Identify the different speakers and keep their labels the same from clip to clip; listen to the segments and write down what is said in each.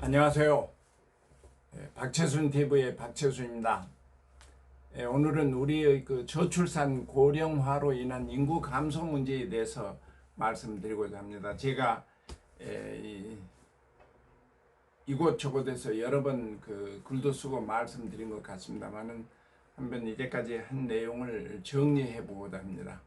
Speaker 1: 안녕하세요. 박채순 TV의 박채순입니다. 오늘은 우리의 저출산 고령화로 인한 인구 감소 문제에 대해서 말씀드리고자 합니다. 제가 이곳저곳에서 여러 번 글도 쓰고 말씀드린 것 같습니다만은 한번 이제까지 한 내용을 정리해 보고자 합니다.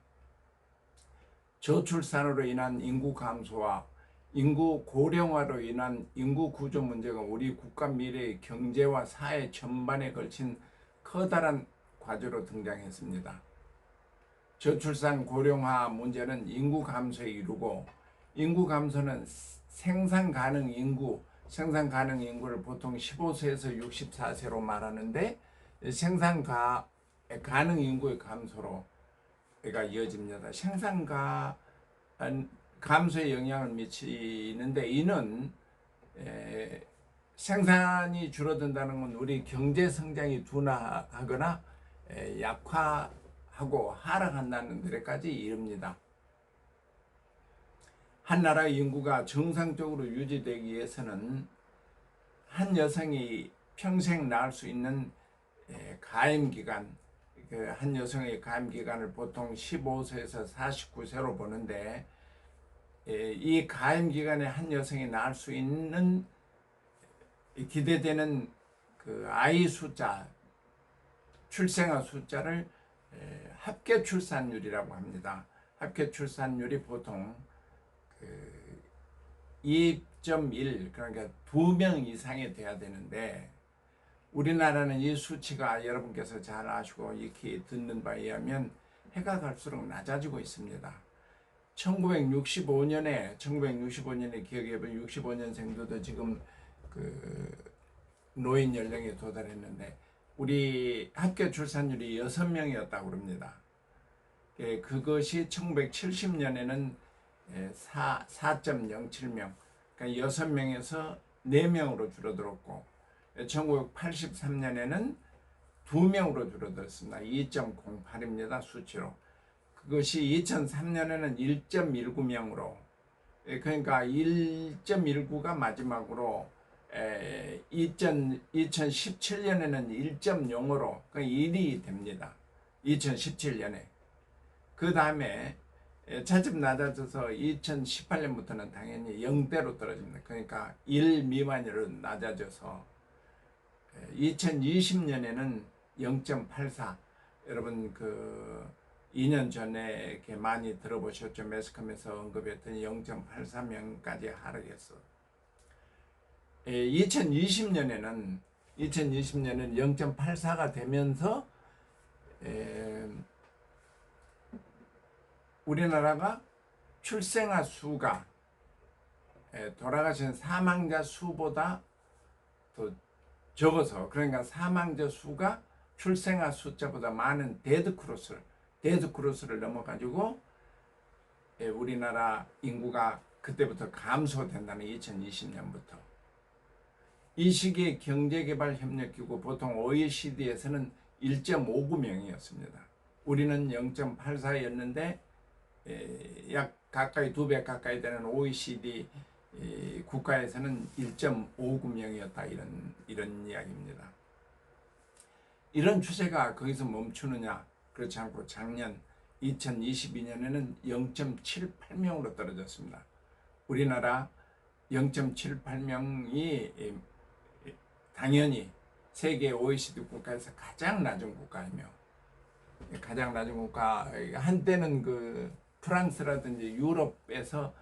Speaker 1: 저출산으로 인한 인구 감소와 인구 고령화로 인한 인구 구조 문제가 우리 국가 미래의 경제와 사회 전반에 걸친 커다란 과제로 등장했습니다. 저출산 고령화 문제는 인구 감소에 이르고, 인구 감소는 생산 가능 인구를 보통 15세에서 64세로 말하는데, 생산 가능 인구의 감소로 이어집니다. 감소에 영향을 미치는데, 이는 생산이 줄어든다는 건 우리 경제 성장이 둔화하거나 약화하고 하락한다는 데까지 이릅니다. 한 나라의 인구가 정상적으로 유지되기 위해서는 한 여성이 평생 낳을 수 있는 가임기간, 한 여성의 가임기간을 보통 15세에서 49세로 보는데, 이 가임기간에 한 여성이 낳을 수 있는 기대되는 아이 숫자, 출생아 숫자를 합계 출산율이라고 합니다. 합계 출산율이 보통 2.1, 그러니까 2명 이상이 돼야 되는데, 우리나라는 이 수치가 여러분께서 잘 아시고 이렇게 듣는 바에 의하면 해가 갈수록 낮아지고 있습니다. 1965년에 기억해보면 65년생들도 지금 노인 연령에 도달했는데, 우리 합계 출산율이 6명이었다고 그럽니다. 그것이 1970년에는 4.07명, 그러니까 6명에서 4명으로 줄어들었고, 1983년에는 2명으로 줄어들었습니다. 2.08입니다. 수치로. 그것이 2003년에는 1.19명으로, 그러니까 1.19가 마지막으로 2017년에는 1.0으로, 그러니까 1이 됩니다. 2017년에. 그 다음에 차츰 낮아져서 2018년부터는 당연히 0대로 떨어집니다. 그러니까 1 미만으로 낮아져서 2020년에는 0.84. 여러분 2년 전에 이렇게 많이 들어보셨죠? 매스컴에서 언급했더니 0.84명까지 하락했어. 2020년에는 0.84가 되면서 우리나라가 출생아 수가 돌아가신 사망자 수보다 더 적어서, 그러니까 사망자 수가 출생아 숫자보다 많은 데드크로스를 넘어가지고 우리나라 인구가 그때부터 감소된다는, 2020년부터. 이 시기에 경제개발협력기구, 보통 OECD에서는 1.59명이었습니다. 우리는 0.84였는데 약 가까이 2배 가까이 되는 OECD 국가에서는 1.59명이었다, 이런 이야기입니다. 이런 추세가 거기서 멈추느냐? 그렇지 않고 작년 2022년에는 0.78명으로 떨어졌습니다. 우리나라 0.78명이 당연히 세계 OECD 국가에서 가장 낮은 국가이며, 가장 낮은 국가, 한때는 프랑스라든지 유럽에서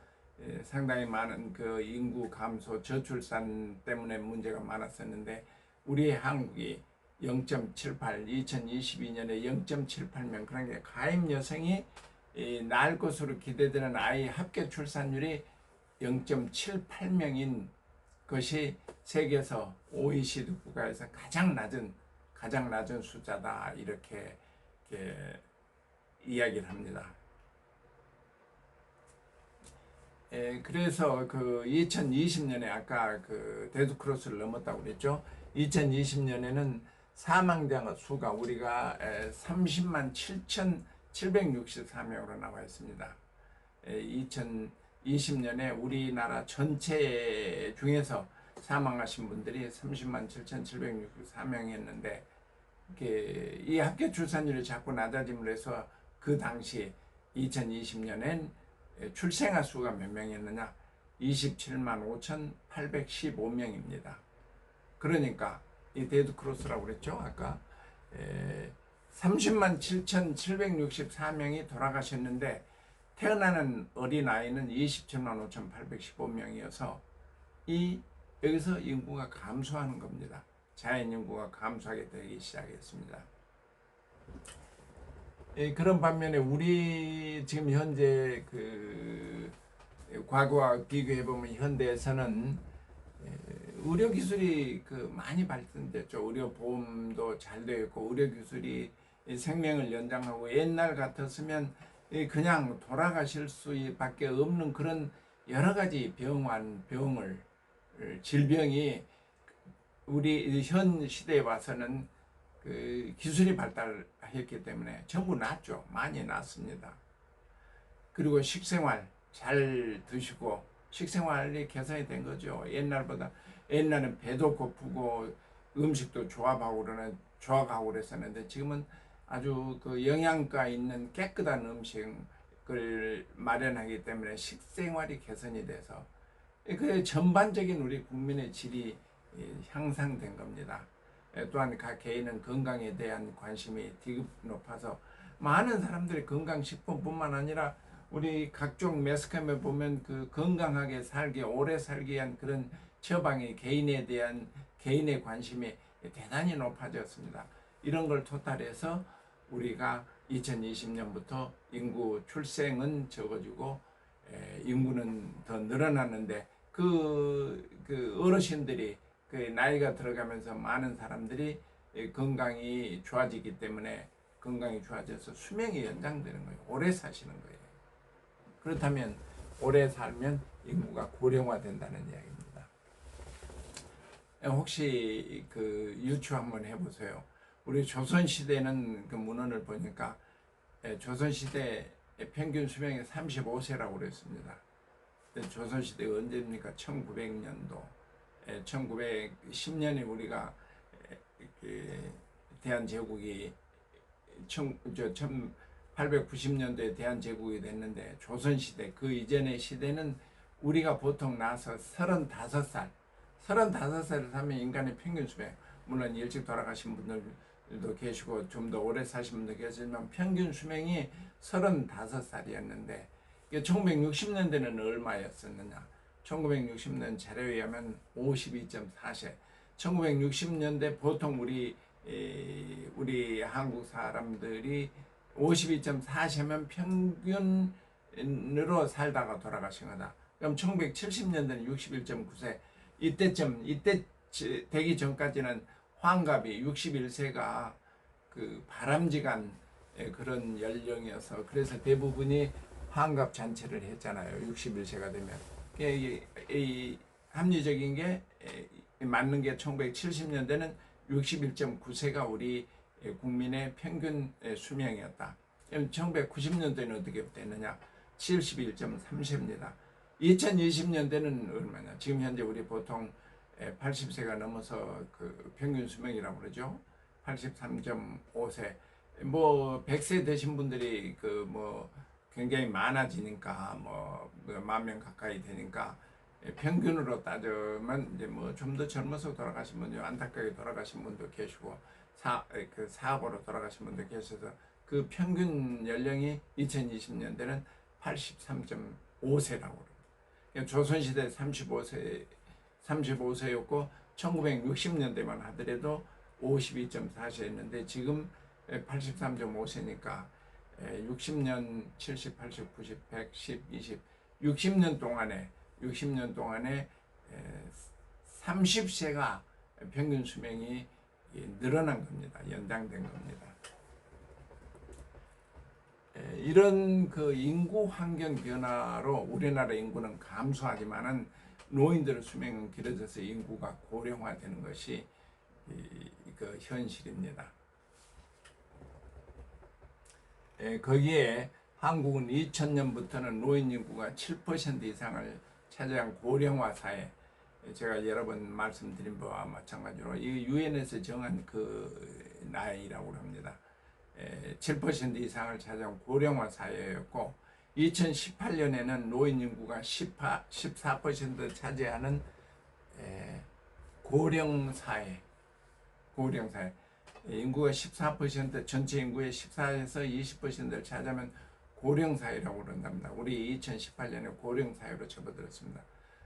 Speaker 1: 상당히 많은 인구 감소, 저출산 때문에 문제가 많았었는데, 우리 한국이 0.78, 2022년에 0.78명, 그러니까 가임 여성이 낳을 것으로 기대되는 아이 합계 출산율이 0.78명인 것이 세계에서 OECD 국가에서 가장 낮은 숫자다, 이렇게 이야기를 합니다. 그래서 2020년에 아까 데드크로스를 넘었다고 그랬죠. 2020년에는 사망자 수가 우리가 30만 7,764명으로 나와 있습니다. 2020년에 우리나라 전체 중에서 사망하신 분들이 30만 7,764명이었는데 이 합계 출산율이 자꾸 낮아짐으로 해서 그 당시 2020년엔 출생아 수가 몇 명이었느냐? 27만 5,815명입니다. 그러니까 이 데드 크로스라고 그랬죠 아까. 30만 7,764명이 돌아가셨는데 태어나는 어린아이는 27만 5,815명이어서 여기서 인구가 감소하는 겁니다. 자연 인구가 감소하게 되기 시작했습니다. 그런 반면에 우리 지금 현재 과거와 비교해 보면 현대에서는 의료 기술이 많이 발전됐죠. 의료 보험도 잘 되어 있고 의료 기술이 생명을 연장하고 옛날 같았으면 그냥 돌아가실 수밖에 없는 그런 여러 가지 질병이 우리 현 시대에 와서는 기술이 발달했기 때문에 전부 낫죠. 많이 낫습니다. 그리고 식생활 잘 드시고 식생활이 개선이 된 거죠. 옛날엔 배도 고프고 음식도 조합하고 그랬었는데 지금은 아주 영양가 있는 깨끗한 음식을 마련하기 때문에 식생활이 개선이 돼서 전반적인 우리 국민의 질이 향상된 겁니다. 또한 각 개인은 건강에 대한 관심이 되게 높아서 많은 사람들이 건강식품뿐만 아니라 우리 각종 매스컴에 보면 건강하게 살기, 오래 살기 위한 그런 처방이 개인의 관심이 대단히 높아졌습니다. 이런 걸 토탈해서 우리가 2020년부터 인구 출생은 적어지고 인구는 더 늘어났는데 어르신들이 나이가 들어가면서 많은 사람들이 건강이 좋아지기 때문에 건강이 좋아져서 수명이 연장되는 거예요. 오래 사시는 거예요. 그렇다면 오래 살면 인구가 고령화된다는 이야기입니다. 혹시 유추 한번 해보세요. 우리 조선시대는 문헌을 보니까 조선시대 평균 수명이 35세라고 그랬습니다. 조선시대가 언제입니까? 1900년도. 1910년에 우리가 대한제국이 1890년도에 대한제국이 됐는데 조선시대 그 이전의 시대는 우리가 보통 나서 35살을 사면 인간의 평균 수명, 물론 일찍 돌아가신 분들도 계시고 좀 더 오래 사신 분도 계시지만 평균 수명이 35살이었는데 1960년대는 얼마였었느냐? 1960년 자료에 의하면 52.4세. 1960년대 보통 우리 한국 사람들이 52.4세면 평균으로 살다가 돌아가신 거다. 그럼 1970년대는 61.9세. 이때 되기 전까지는 환갑이 61세가 바람직한 그런 연령이어서 그래서 대부분이 환갑 잔치를 했잖아요. 61세가 되면. 이 합리적인 게 맞는 게 1970년대는 61.9세가 우리 국민의 평균 수명이었다. 1990년대는 어떻게 됐느냐? 71.3세입니다. 2020년대는 얼마냐? 지금 현재 우리 보통 80세가 넘어서 평균 수명이라고 그러죠. 83.5세. 100세 되신 분들이 굉장히 많아지니까 10,000명 가까이 되니까 평균으로 따지면 이제 좀 더 젊어서 돌아가신 분도 안타깝게 돌아가신 분도 계시고 사고로 돌아가신 분도 계셔서 그 평균 연령이 2020년대는 83.5세라고 그래요. 조선시대 35세였고 1960년대만 하더라도 52.4세였는데 지금 83.5세니까 60년, 70, 80, 90, 100, 10, 20, 60년 동안에 30세가 평균 수명이 늘어난 겁니다. 연장된 겁니다. 이런 인구 환경 변화로 우리나라 인구는 감소하지만은 노인들의 수명은 길어져서 인구가 고령화되는 것이 현실입니다. 거기에 한국은 2000년부터는 노인 인구가 7% 이상을 차지한 고령화 사회, 제가 여러 번 말씀드린 바와 마찬가지로 이 유엔에서 정한 그 나이라고 합니다. 7% 이상을 차지한 고령화 사회였고 2018년에는 노인 인구가 14% 차지하는 고령 사회, 인구가 14% 전체 인구의 14에서 20%를 차지하면 고령 사회라고 그런답니다. 우리 2018년에 고령 사회로 접어들었습니다.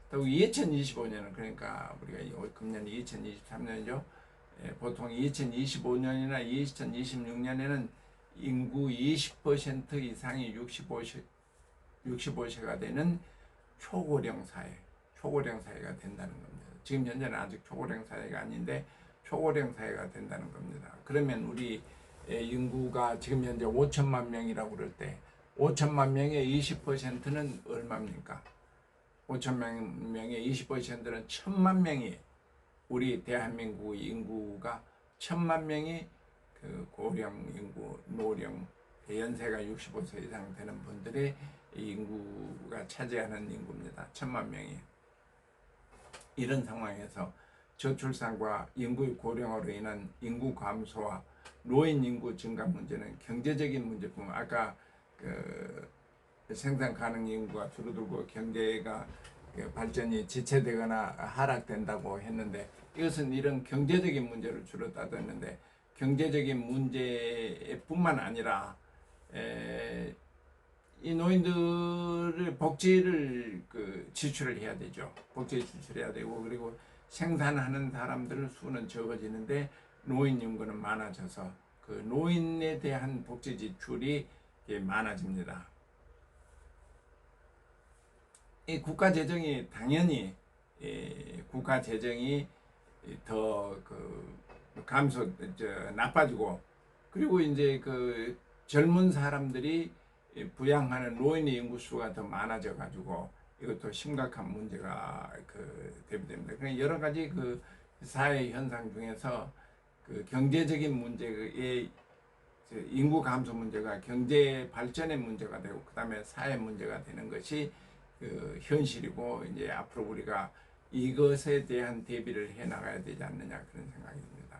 Speaker 1: 또 2025년은 그러니까 우리가 금년 2023년이죠. 보통 2025년이나 2026년에는 인구 20% 이상이 65세가 되는 초고령 사회가 된다는 겁니다. 지금 현재는 아직 초고령 사회가 아닌데 초고령 사회가 된다는 겁니다. 그러면 우리 인구가 지금 현재 5천만 명이라고 그럴 때 5천만 명의 20%는 얼마입니까? 5천만 명의 20%는 1,000만 명이 우리 대한민국 인구가 1,000만 명이 그 고령 인구, 노령, 연세가 65세 이상 되는 분들의 인구가 차지하는 인구입니다. 1,000만 명이. 이런 상황에서 저출산과 인구의 고령화로 인한 인구 감소와 노인 인구 증가 문제는 경제적인 문제뿐 아까 그 생산 가능 인구가 줄어들고 경제가 발전이 지체되거나 하락된다고 했는데 이것은 이런 경제적인 문제를 주로 따졌는데 경제적인 문제뿐만 아니라 이 노인들의 복지를 지출을 해야 되죠. 복지 지출해야 되고 그리고 생산하는 사람들 수는 적어지는데 노인 인구는 많아져서 그 노인에 대한 복지 지출이 많아집니다. 이 국가 재정이 당연히 국가 재정이 더 나빠지고 그리고 이제 그 젊은 사람들이 부양하는 노인의 인구수가 더 많아져 가지고 이것도 심각한 문제가 대비됩니다. 그러니까 여러 가지 그 사회 현상 중에서 그 경제적인 문제의 인구 감소 문제가 경제 발전의 문제가 되고 그다음에 사회 문제가 되는 것이 그 현실이고 이제 앞으로 우리가 이것에 대한 대비를 해 나가야 되지 않느냐 그런 생각이 듭니다.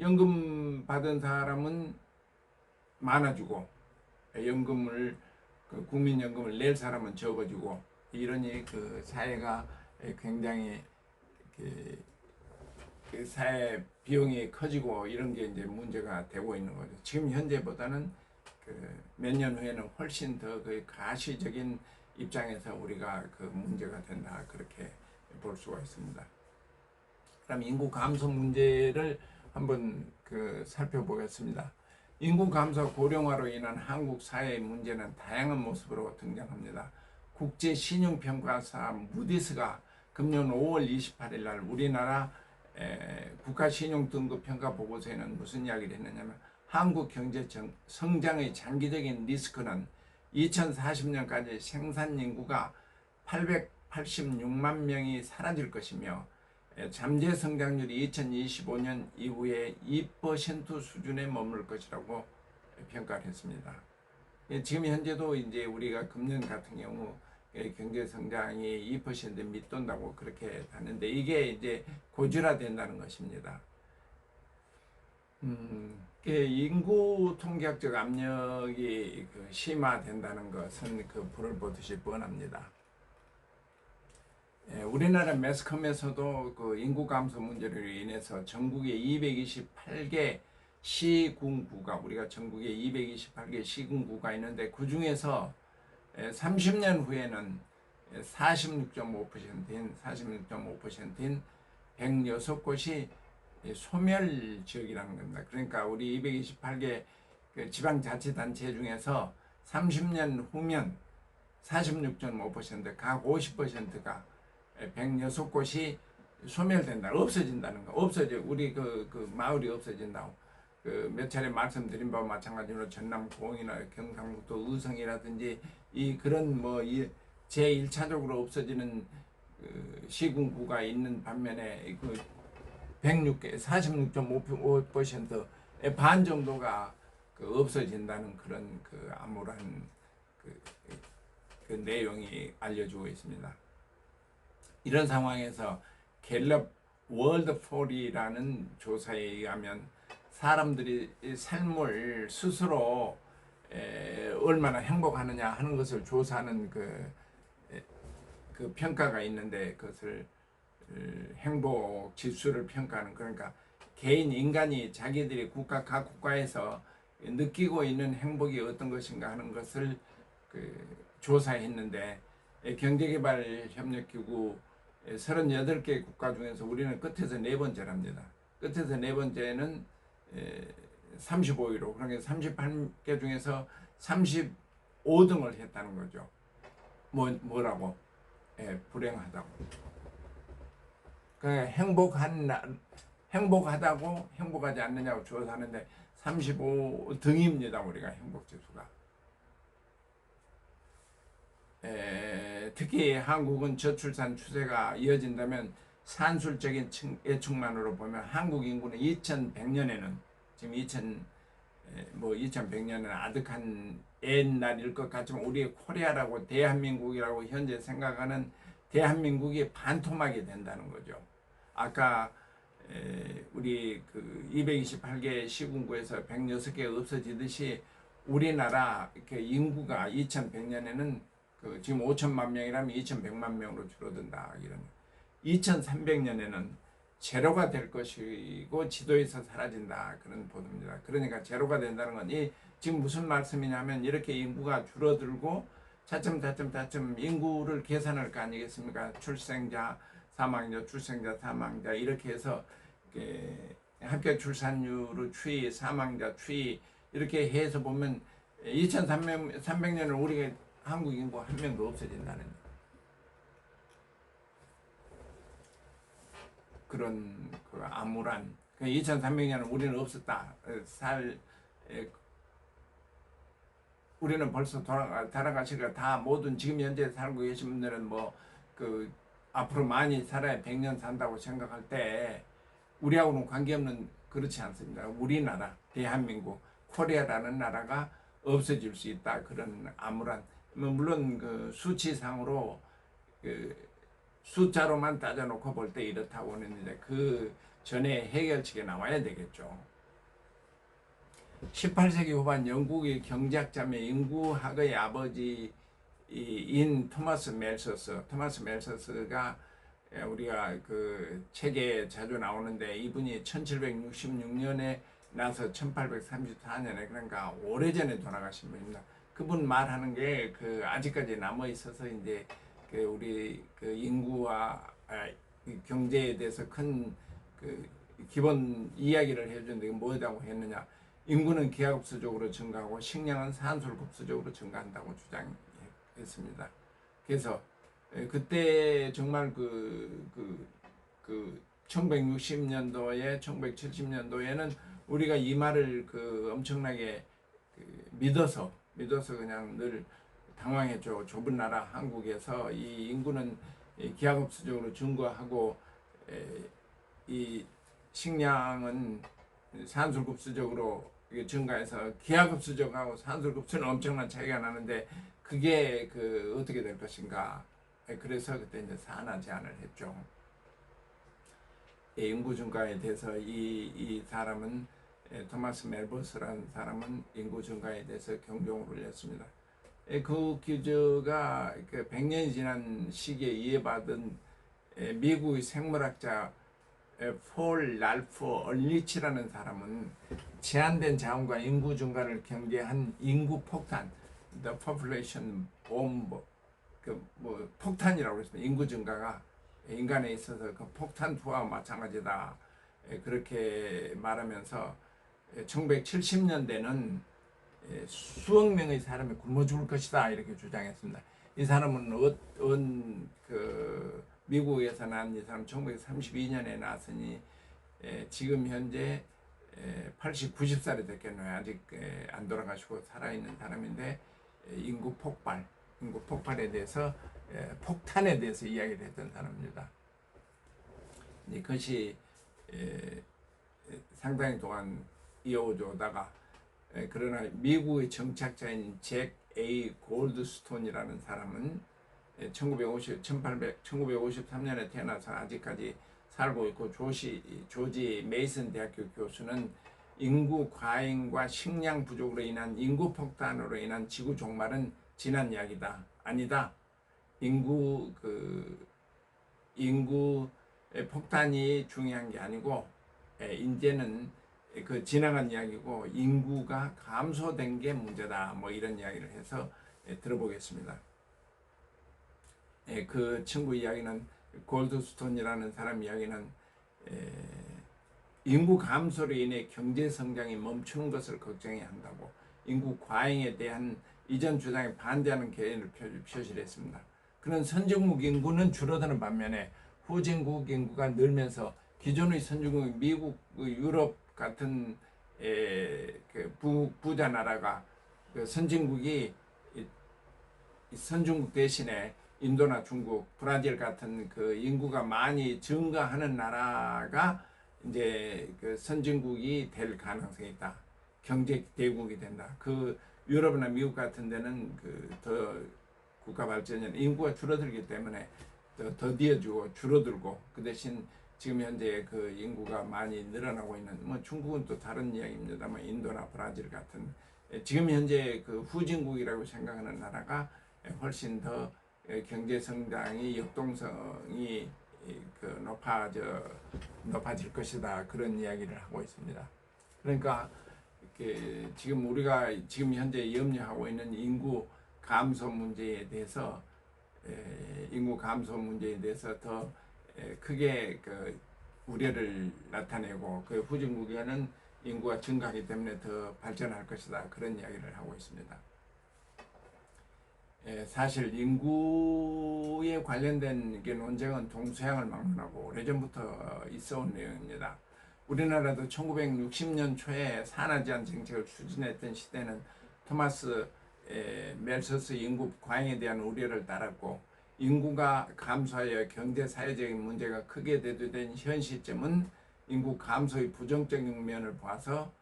Speaker 1: 연금 받은 사람은 많아지고 연금을 국민연금을 낼 사람은 적어지고 이러니 그 사회가 굉장히 그 사회 비용이 커지고 이런 게 이제 문제가 되고 있는 거죠. 지금 현재보다는 몇 년 후에는 훨씬 더 그 가시적인 입장에서 우리가 그 문제가 된다 그렇게 볼 수가 있습니다. 그럼 인구 감소 문제를 한번 살펴보겠습니다. 인구 감소 고령화로 인한 한국 사회의 문제는 다양한 모습으로 등장합니다. 국제 신용평가사 무디스가 금년 5월 28일 날 우리나라 국가 신용 등급 평가 보고서에는 무슨 이야기를 했느냐면 한국 경제 성장의 장기적인 리스크는 2040년까지 생산 인구가 886만 명이 사라질 것이며 잠재 성장률이 2025년 이후에 2% 수준에 머물 것이라고 평가를 했습니다. 지금 현재도 이제 우리가 금년 같은 경우 경제 성장이 2% 밑돈다고 그렇게 하는데 이게 이제 고질화된다는 것입니다. 인구 통계학적 압력이 심화된다는 것은 불을 보듯이 뻔합니다. 우리나라 매스컴에서도 인구 감소 문제로 인해서 전국에 228개 시군구가 우리가 전국에 228개 시군구가 있는데 그 중에서 30년 후에는 46.5%인 106곳이 소멸 지역이라는 겁니다. 그러니까 우리 228개 지방자치단체 중에서 30년 후면 46.5% 각 50%가 106곳이 소멸된다, 없어진다는 거. 우리 마을이 없어진다고. 몇 차례 말씀드린 바와 마찬가지로 전남 고흥이나 경상북도 의성이라든지 그런 제1차적으로 없어지는 시군구가 있는 반면에 46.5%의 반 정도가 없어진다는 그런 암울한 내용이 알려지고 있습니다. 이런 상황에서 갤럽 월드폴이라는 조사에 의하면 사람들이 이 삶을 스스로 얼마나 행복하느냐 하는 것을 조사하는 그 평가가 있는데, 그것을 행복 지수를 평가하는, 그러니까 개인 인간이 자기들이 각 국가에서 느끼고 있는 행복이 어떤 것인가 하는 것을 조사했는데, 경제개발협력기구 38개 국가 중에서 우리는 끝에서 네 번째랍니다. 끝에서 네 번째는 35위로, 그러니까 38개 중에서 35등을 했다는 거죠. 뭐라고? 불행하다고. 그러니까 행복하다고 행복하지 않느냐고 조사하는데 35등입니다. 우리가 행복지수가. 특히 한국은 저출산 추세가 이어진다면 산술적인 예측만으로 보면 한국 인구는 2100년에는, 지금 2100년은 아득한 옛날일 것 같지만, 우리 코리아라고 대한민국이라고 현재 생각하는 대한민국이 반토막이 된다는 거죠. 아까 우리 228개 시군구에서 106개가 없어지듯이 우리나라 인구가 2100년에는 지금 5천만 명이라면 2100만 명으로 줄어든다. 이런 2300년에는 제로가 될 것이고 지도에서 사라진다. 그런 보도입니다. 그러니까 제로가 된다는 건 지금 무슨 말씀이냐면, 이렇게 인구가 줄어들고 차츰 인구를 계산할 거 아니겠습니까? 출생자, 사망자 이렇게 해서 합계 출산율의 추이, 사망자 추이 이렇게 해서 보면 2300년을 우리가 한국 인구 한 명도 없어진다는 그런 암울한, 2300년은 우리는 없었다. 우리는 벌써 돌아가시니까 다 모든 지금 현재 살고 계신 분들은 앞으로 많이 살아야 100년 산다고 생각할 때 우리하고는 관계없는, 그렇지 않습니다. 우리나라, 대한민국, 코리아라는 나라가 없어질 수 있다. 그런 암울한, 물론 수치상으로 숫자로만 따져놓고 볼 때 이렇다고 했는데, 그 전에 해결책이 나와야 되겠죠. 18세기 후반 영국의 경제학자며 인구학의 아버지인 토마스 멜서스가 우리가 책에 자주 나오는데, 이분이 1766년에 나서 1834년에, 그러니까 오래전에 돌아가신 분입니다. 그분 말하는 게 아직까지 남아 있어서 이제 우리 인구와 경제에 대해서 큰 기본 이야기를 해주는데, 뭐라고 했느냐? 인구는 기하급수적으로 증가하고 식량은 산술급수적으로 증가한다고 주장했습니다. 그래서 그때 정말 1960년도에 1970년도에는 우리가 이 말을 엄청나게 믿어서 그냥 늘 당황했죠. 좁은 나라 한국에서 이 인구는 기하급수적으로 증가하고 이 식량은 산술급수적으로 증가해서, 기하급수적하고 산술급수는 엄청난 차이가 나는데 그게 어떻게 될 것인가. 그래서 그때 이제 산하 제안을 했죠. 인구 증가에 대해서 이 사람은, 토마스 멜버스라는 사람은 인구 증가에 대해서 경종을 울렸습니다. 그 기저가 100년이 지난 시기에 이해받은 미국의 생물학자 폴 랄프 얼리치라는 사람은 제한된 자원과 인구 증가를 경계한 인구 폭탄, the population bomb, 폭탄이라고 했습니다. 인구 증가가 인간에 있어서 폭탄 투하와 마찬가지다. 그렇게 말하면서 1970년대는 수억 명의 사람이 굶어 죽을 것이다, 이렇게 주장했습니다. 이 사람은 미국에서 난 이 사람 1932년에 났으니 지금 현재 90살이 됐겠네요. 아직 안 돌아가시고 살아있는 사람인데, 인구 폭발에 대해서, 폭탄에 대해서 이야기를 했던 사람입니다. 그것이 상당히 동안 이어오다가, 그러나 미국의 정착자인 잭 A 골드스톤이라는 사람은 1953년에 태어나서 아직까지 살고 있고 조지 메이슨 대학교 교수는 인구 과잉과 식량 부족으로 인한 인구 폭탄으로 인한 지구 종말은 지난 이야기다. 아니다. 인구 폭탄이 중요한 게 아니고 이제는 그 지나간 이야기고 인구가 감소된 게 문제다. 뭐 이런 이야기를 해서 들어보겠습니다. 그 친구 이야기는 골드스톤이라는 사람 이야기는 인구 감소로 인해 경제 성장이 멈추는 것을 걱정해야 한다고 인구 과잉에 대한 이전 주장에 반대하는 견해를 표시했습니다. 그는 선진국 인구는 줄어드는 반면에 후진국 인구가 늘면서 기존의 선진국 미국, 유럽 같은 부자 나라가 선진국이 선진국 대신에 인도나 중국, 브라질 같은 그 인구가 많이 증가하는 나라가 이제 그 선진국이 될 가능성이 있다. 경제 대국이 된다. 그 유럽이나 미국 같은 데는 더 국가 발전이 인구가 줄어들기 때문에 더디어지고 줄어들고 그 대신 지금 현재 그 인구가 많이 늘어나고 있는 뭐 중국은 또 다른 이야기입니다만 인도나 브라질 같은 지금 현재 그 후진국이라고 생각하는 나라가 훨씬 더 경제 성장이 역동성이 높아질 것이다 그런 이야기를 하고 있습니다. 그러니까 지금 우리가 지금 현재 염려하고 있는 인구 감소 문제에 대해서 더 크게 우려를 나타내고 그 후진국에는 인구가 증가하기 때문에 더 발전할 것이다 그런 이야기를 하고 있습니다. 사실 인구에 관련된 논쟁은 동서양을 막론하고 오래전부터 있어온 내용입니다. 우리나라도 1960년 초에 산화 제한 정책을 추진했던 시대는 토마스 멜서스 인구 과잉에 대한 우려를 따랐고 인구가 감소하여 경제 사회적인 문제가 크게 대두된 현 시점은 인구 감소의 부정적인 면을 봐서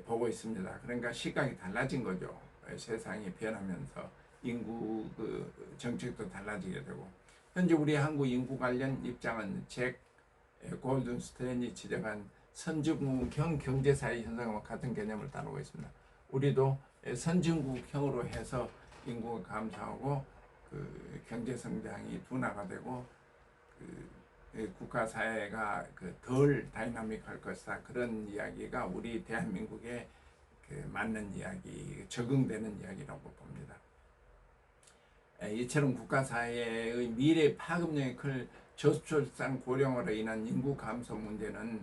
Speaker 1: 보고 있습니다. 그러니까 시각이 달라진 거죠. 세상이 변하면서 인구 정책도 달라지게 되고 현재 우리 한국 인구 관련 입장은 잭 골든스테인이 지적한 선진국형 경제사회 현상과 같은 개념을 다루고 있습니다. 우리도 선진국형으로 해서 인구가 감소하고 경제 성장이 둔화가 되고 국가 사회가 덜 다이나믹할 것이다 그런 이야기가 우리 대한민국에 맞는 이야기, 적응되는 이야기라고 봅니다. 이처럼 국가 사회의 미래 파급력이 클 저출산 고령화로 인한 인구 감소 문제는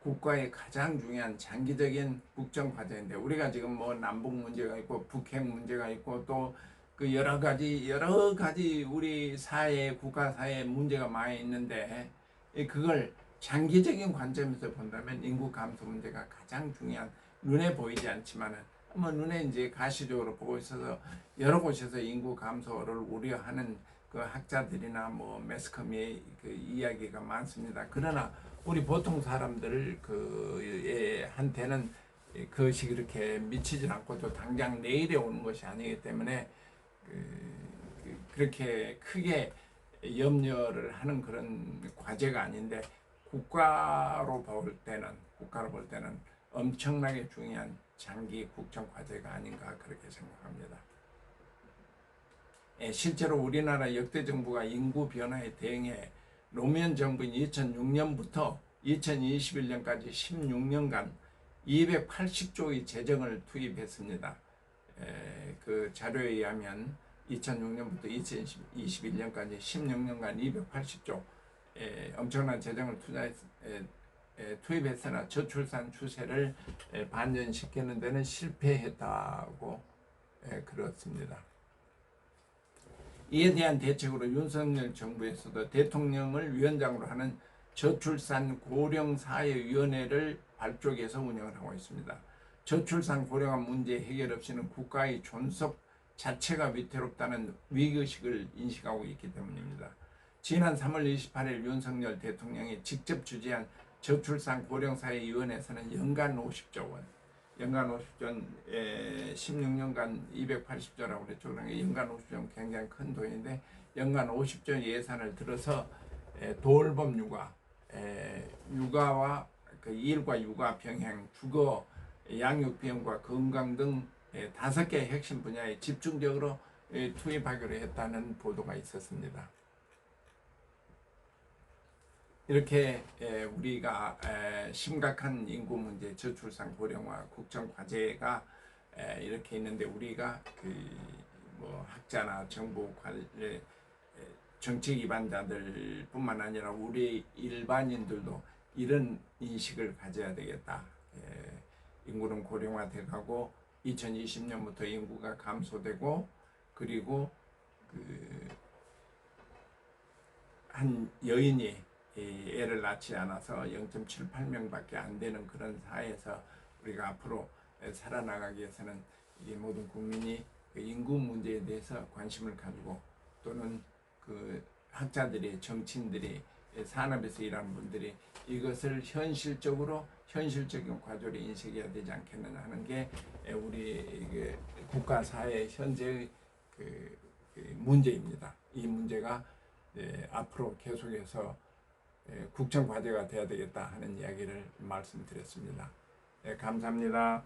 Speaker 1: 국가의 가장 중요한 장기적인 국정 과제인데 우리가 지금 뭐 남북 문제가 있고 북핵 문제가 있고 또 그 여러 가지 우리 사회 국가 사회에 문제가 많이 있는데 그걸 장기적인 관점에서 본다면 인구 감소 문제가 가장 중요한 눈에 보이지 않지만은 뭐 눈에 이제 가시적으로 보고 있어서 여러 곳에서 인구 감소를 우려하는 그 학자들이나 뭐 매스컴의 그 이야기가 많습니다. 그러나 우리 보통 사람들 한테는 그것이 그렇게 미치지 않고 또 당장 내일에 오는 것이 아니기 때문에 그렇게 크게 염려를 하는 그런 과제가 아닌데 국가로 볼 때는 엄청나게 중요한 장기 국정 과제가 아닌가 그렇게 생각합니다. 실제로 우리나라 역대 정부가 인구 변화에 대응해 노무현 정부인 2006년부터 2021년까지 16년간 280조의 재정을 투입했습니다. 그 자료에 의하면 2006년부터 2021년까지 16년간 280조 엄청난 재정을 투입했으나 저출산 추세를 반전시키는 데는 실패했다고 그렇습니다. 이에 대한 대책으로 윤석열 정부에서도 대통령을 위원장으로 하는 저출산 고령사회위원회를 발족해서 운영을 하고 있습니다. 저출산 고령화 문제 해결 없이는 국가의 존속 자체가 위태롭다는 위기의식을 인식하고 있기 때문입니다. 지난 3월 28일 윤석열 대통령이 직접 주재한 저출산 고령사회위원회에서는 연간 50조 원, 연간 50조, 16년간 280조라고 그랬죠. 그러니까 연간 50조는 굉장히 큰 돈인데 연간 50조 예산을 들어서 돌봄 육아, 육아와 그 일과 육아 병행, 주거, 양육 비용과 건강 등 5개 핵심 분야에 집중적으로 투입하기로 했다는 보도가 있었습니다. 이렇게 우리가 심각한 인구 문제, 저출산, 고령화, 국정 과제가 이렇게 있는데 우리가 뭐 학자나 정부 관련 정책 기반자들뿐만 아니라 우리 일반인들도 이런 인식을 가져야 되겠다. 인구는 고령화돼가고 2020년부터 인구가 감소되고 그리고 한 여인이 애를 낳지 않아서 0.78명밖에 안 되는 그런 사회에서 우리가 앞으로 살아나가기 위해서는 이 모든 국민이 인구 문제에 대해서 관심을 가지고 또는 그 학자들이, 정치인들이, 산업에서 일하는 분들이 이것을 현실적인 과제로 인식해야 되지 않겠느냐 하는 게 우리 국가 사회 현재의 문제입니다. 이 문제가 앞으로 계속해서 국정 과제가 돼야 되겠다 하는 이야기를 말씀드렸습니다. 감사합니다.